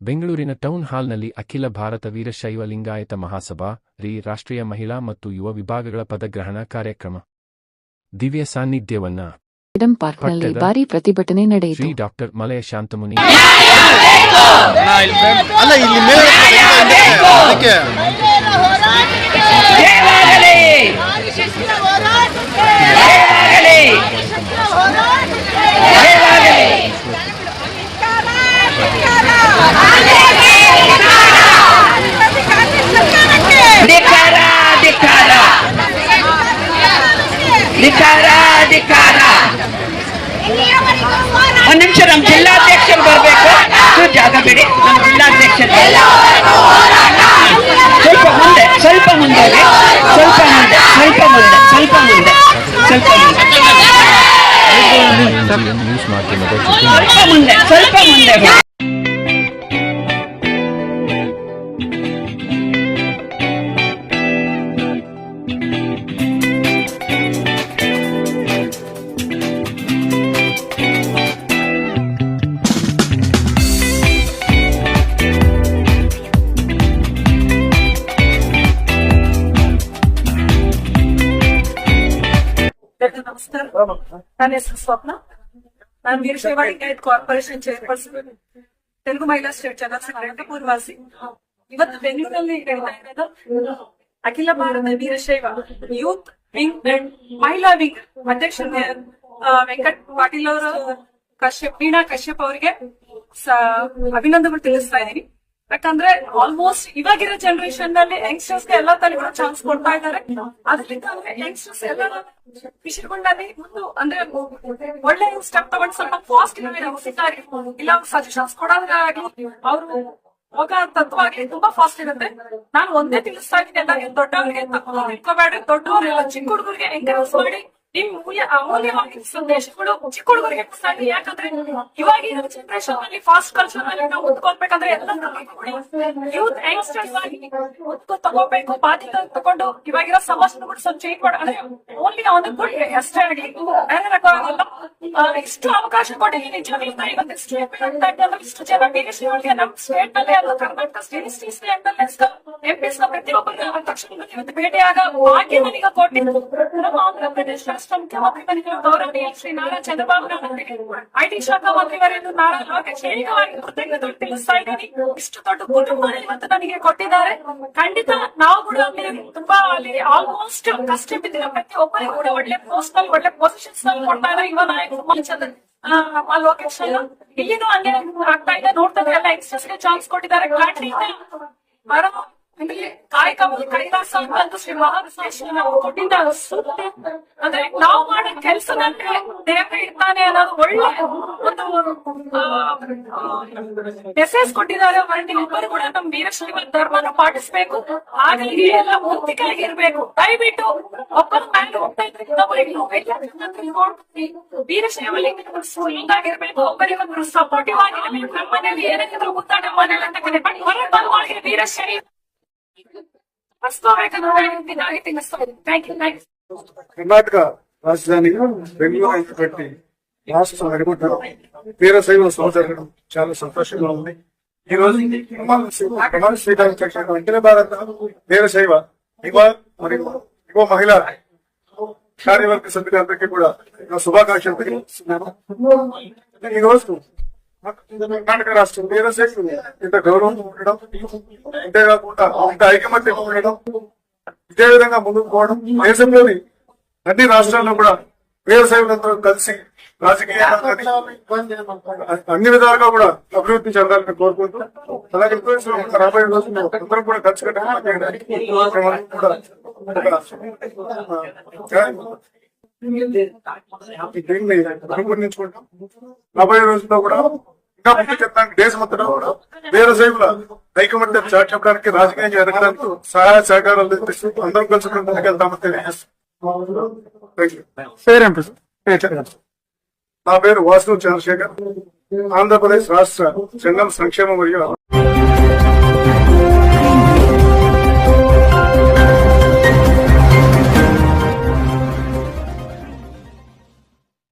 ಬೆಂಗಳೂರಿನ ಟೌನ್ ಹಾಲ್ನಲ್ಲಿ ಅಖಿಲ ಭಾರತ ವೀರಶೈವ ಲಿಂಗಾಯತ ಮಹಾಸಭಾ ರಾಷ್ಟ್ರೀಯ ಮಹಿಳಾ ಮತ್ತು ಯುವ ವಿಭಾಗಗಳ ಪದಗ್ರಹಣ ಕಾರ್ಯಕ್ರಮ ದಿವ್ಯ ಸಾನ್ನಿಧ್ಯವನ್ನ ಫ್ರೀಡಂ ಪಾರ್ಕ್ನಲ್ಲಿ ಭಾರಿ ಪ್ರತಿಭಟನೆ ನಡೆಯಿತು. ಶ್ರೀ ಡಾಕ್ಟರ್ ಮಲಯ ಶಾಂತಮುನಿ ಒಂದು ನಿಮಿಷ ನಮ್ಮ ಜಿಲ್ಲಾಧ್ಯಕ್ಷರು ಬರಬೇಕು. ಜಾಗ ಬಿಡಿ. ನಮ್ಮ ಜಿಲ್ಲಾಧ್ಯಕ್ಷರು ಸ್ವಲ್ಪ ಮುಂದೆ ನ್ಯೂಸ್ ಮಾಧ್ಯಮದ ಸ್ವಲ್ಪ ಮುಂದೆ ನಮಸ್ಕಾರ. ನನ್ನ ಹೆಸರು ಸ್ವಪ್ನ. ನಾನು ವೀರಶೈವ ಲಿಂಗಾಯತ್ ಕಾರ್ಪೊರೇಷನ್ ಚೇರ್ಪರ್ಸನ್, ತೆಲುಗು ಮಹಿಳಾ ಸ್ಟೇಟ್ ಜನರಲ್ ಸೆಕ್ರೆಟರಿ, ಪೂರ್ವಾಸಿ. ಇವತ್ತು ಬೆಂಗಳೂರಲ್ಲಿ ನಡೀತಾ ಇರೋದು ಅಖಿಲ Bharat Veerashaiva youth wing and ಮಹಿಳಾ ವಿಂಗ್ ಅಧ್ಯಕ್ಷ ವೆಂಕಟ್ ಪಾಟೀಲ್ ಅವರು ವೀಣಾ ಕಶ್ಯಪ್ ಅವರಿಗೆ ಅಭಿನಂದನೆಗಳು ತಿಳಿಸ್ತಾ ಇದ್ದೀನಿ. ಯಾಕಂದ್ರೆ ಆಲ್ಮೋಸ್ಟ್ ಇವಾಗಿರೋ ಜನರೇಷನ್ ನಲ್ಲಿ ಯಂಗ್ಸ್ಟರ್ಸ್ ಗೆ ಎಲ್ಲಾ ತಲೆಗಳು ಚಾನ್ಸ್ ಕೊಡ್ತಾ ಇದ್ದಾರೆ. ಅದರಿಂದ ಯಂಗ್ಸ್ಟರ್ಸ್ ಎಲ್ಲ ವಿಷಯಗಳಲ್ಲಿ ಮುಂದೆ ಅಂದ್ರೆ ಒಳ್ಳೆ ಸ್ಟೆಪ್ ತಗೊಂಡು ಸ್ವಲ್ಪ ಫಾಸ್ಟ್ ಇಲ್ಲ ಸಜೆಷನ್ಸ್ ಕೊಡೋದಾಗ್ಲಿ ಅವರು ಹೋಗ ತತ್ವ ಆಗ್ಲಿ ತುಂಬಾ ಫಾಸ್ಟ್ ಇರುತ್ತೆ. ನಾನು ಒಂದೇ ತಿಳಿಸ್ತಾ ಇದ್ದೀನಿ ಎಲ್ಲರಿಗೆ, ದೊಡ್ಡವರಿಗೆ ತಿಳ್ಕೋಬೇಡಿ, ದೊಡ್ಡವರೆಲ್ಲ ಚಿಕ್ಕ ಹುಡುಗರಿಗೆ ಎಂಕರೇಜ್ ಮಾಡಿ ನಿಮ್ ಅಮೂಲ್ಯವಾಗಿ ಸಂದೇಶಗಳು ಚಿಕ್ಕ ಹುಡುಗರಿಗೆ ಕೊಡ್ತಾರೆ. ಯಾಕಂದ್ರೆ ಇವಾಗಿನ ಜನರೇಷನ್ ಅಲ್ಲಿ ಫಾಸ್ಟ್ ಕಲ್ಚರ್ ಅಲ್ಲಿ ನಾವು ಓದ್ಕೊಳ್ಬೇಕಂದ್ರೆ ಎಲ್ಲ ಯೂತ್ ಯಂಗ್ಸ್ಟರ್ಸ್ ಆಗಿ ತಗೋಬೇಕು, ಬಾಧ್ಯತೆ ತಗೊಂಡು ಇವಾಗಿರೋ ಸಮಾಜನ ಕೂಡ ಸ್ವಲ್ಪ ಚೇಂಜ್ ಮಾಡೋಣ. ಓನ್ಲಿ ಒಂದು ಗುಡ್ ಎಷ್ಟೇ ಆಗಲಿ ಇಷ್ಟು ಅವಕಾಶ ಕೊಟ್ಟಿದ್ದೀನಿ. ನಿಜವಾಗ್ಲೂ ಇವತ್ತು ಇಷ್ಟು ಜನ ವೀರಶೈವರಿಗೆ ನಮ್ಮ ಸ್ಟೇಟ್ ನಲ್ಲಿ ಅಲ್ಲ ಕರ್ನಾಟಕ ಸ್ಟೇಟ್ ಎಂಪಿಸ್ ಪ್ರತಿಯೊಬ್ಬರು ತಕ್ಷಣ ಇವತ್ತು ಭೇಟಿಯಾಗ ಭಾಗ್ಯ ನನಗೆ ಕೊಟ್ಟಿದ್ದು ನಮ್ಮ ಆಂಧ್ರ ಪ್ರದೇಶ ರಾಷ್ಟ್ರ ಮುಖ್ಯಮಂತ್ರಿ ಗೌರವನೀಯ ಶ್ರೀ ನಾರಾ ಚಂದ್ರಬಾಬು ನಾಯ್ಡು, ಐಟಿ ಶಾಖಾ ಮಂತ್ರಿವರೆಂದು ನಾರಾ ಲೋಕೇಶ್ ವೇಗವಾಗಿ ಕೃತಜ್ಞತೆ ತಿಳಿಸ್ತಾ ಇದ್ದೀನಿ. ಇಷ್ಟು ದೊಡ್ಡ ಕುಟುಂಬ ಇವತ್ತು ನನಗೆ ಕೊಟ್ಟಿದ್ದಾರೆ. ಖಂಡಿತ ನಾವು ಕೂಡ ತುಂಬಾ ಅಲ್ಲಿ ಆಲ್ಮೋಸ್ಟ್ ಕಷ್ಟ ಬಿದ್ದಿರೋ ಪ್ರತಿಯೊಬ್ಬರಿಗೂ ಕೂಡ ಒಳ್ಳೆ ಪೋಸ್ಟ್ ನಲ್ಲಿ ಒಳ್ಳೆ ಪೊಸಿಷನ್ಸ್ ನಲ್ಲಿ ಕೊಡ್ತಾ ಇದ್ದಾರೆ ಯುವ ನಾಯಕರು. ಲೋಕೇಶ್ ಎಲ್ಲ ಇಲ್ಲಿನೂ ಹಂಗೆ ಆಗ್ತಾ ಇದೆ. ನೋಡ್ತಾ ಎಲ್ಲ ಯಂಗ್ಸ್ಟರ್ಸ್ ಗೆ ಚಾನ್ಸ್ ಕೊಟ್ಟಿದ್ದಾರೆ. ಕಾಯಕ ಕೈಲಾಸ ಅಂತ ಶ್ರೀ ಮಹಾಬಲೇಶ್ವರ ಕೊಟ್ಟಿದ್ದ ಅಂದ್ರೆ ನಾವು ಮಾಡೋ ಕೆಲಸದಲ್ಲಿ ದೇವ್ರ ಇರ್ತಾನೆ ಅನ್ನೋದು ಒಳ್ಳೆ ಒಂದು ಮೆಸೇಜ್ ಕೊಟ್ಟಿದ್ದಾರೆ. ಒಬ್ಬರು ಕೂಡ ನಮ್ಮ ವೀರಶೈವ ಧರ್ಮನ ಪಾಟಿಸ್ಬೇಕು, ಹಾಗಾಗಿ ಎಲ್ಲ ಮುಕ್ತಿಕಾಗಿ ಇರ್ಬೇಕು. ದಯವಿಟ್ಟು ಒಬ್ಬರ ಮೇಲೆ ಹೋಗ್ತಾ ಇದ್ರೆ ವೀರಶೈವ ಲಿಂಗಾಗಿರ್ಬೇಕು, ಒಬ್ಬರಿಗೊಬ್ಬರು ಸಪೋರ್ಟಿವ್ ಆಗಿರ್ಬೇಕು. ನಮ್ಮ ಮನೇಲಿ ಏನಾದ್ರು ಗೊತ್ತಾಗ ಮನೇಲಿ ಅಂತ ಕಡೆ ಬಟ್ ಹೊರ ಬರುವಾಗ ವೀರಶೈವ ಕರ್ನಾಟಕ రాజధాని బెంగళూరు పెట్టి రాష్ట్ర నడుగుంటారు వీరశైవ సోదరులు చాలా సంతోషంగా ఉంది. ఈ రోజు ప్రమాణ స్వీకారం చేసిన అఖిల భారత వీరశైవ యువ మహిళా కార్యవర్గ సభ్యులందరికీ కూడా శుభాకాంక్షలు తెలియజేస్తున్నాను. ఈ రోజు కర్ణాటక రాష్ట్రం వీరశైవం ఇంత గౌరవం ఉండడం, అంతేకాకుండా ఇంత ఐకమత్యం ఉండడం, ఇదే విధంగా ముందుకు పోవడం, దేశంలోని అన్ని రాష్ట్రాల్లో కూడా వీరశైవులందరూ కలిసి రాజకీయంగా అన్ని విధాలుగా కూడా అభివృద్ధి చెందాలని కోరుకుంటూ, అలాగే రాబోయే రోజుల్లో అందరం కూడా కలిసి రూపొందించుకుంటాం. రాబోయే రోజుల్లో కూడా ఇంకా ముందుకెత్తడానికి దేశమంతటా కూడా వీరశైవుల ఐకమత్యం చాటడానికి, రాజకీయంగా ఎదగడానికి సహాయ సహకారాలు అందరం కలిసి ముందుకెళ్తామని తెలియజేస్తాం. నా పేరు వాసు చంద్రశేఖర్, ఆంధ్రప్రదేశ్ రాష్ట్ర జనరల్ సంక్షేమ మరియు